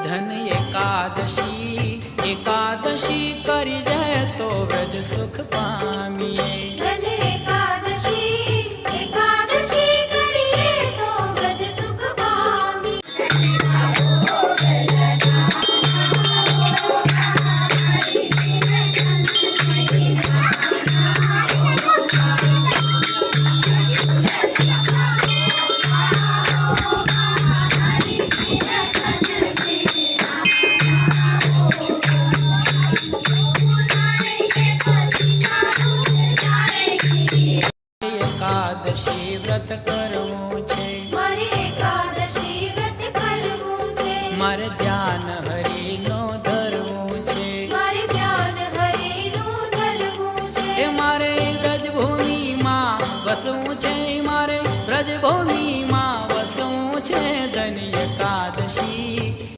ધન એકાદશી એકાદશી કરી જાય તો વ્રજ સુખ પામીએ. ધન એકાદશી એકાદશી કરીએ તો વ્રજ સુખ પામીએ. એકાદશી વ્રત કરવું છે, મારે એકાદશી વ્રત કરવું છે. મારે ધ્યાન હરિનો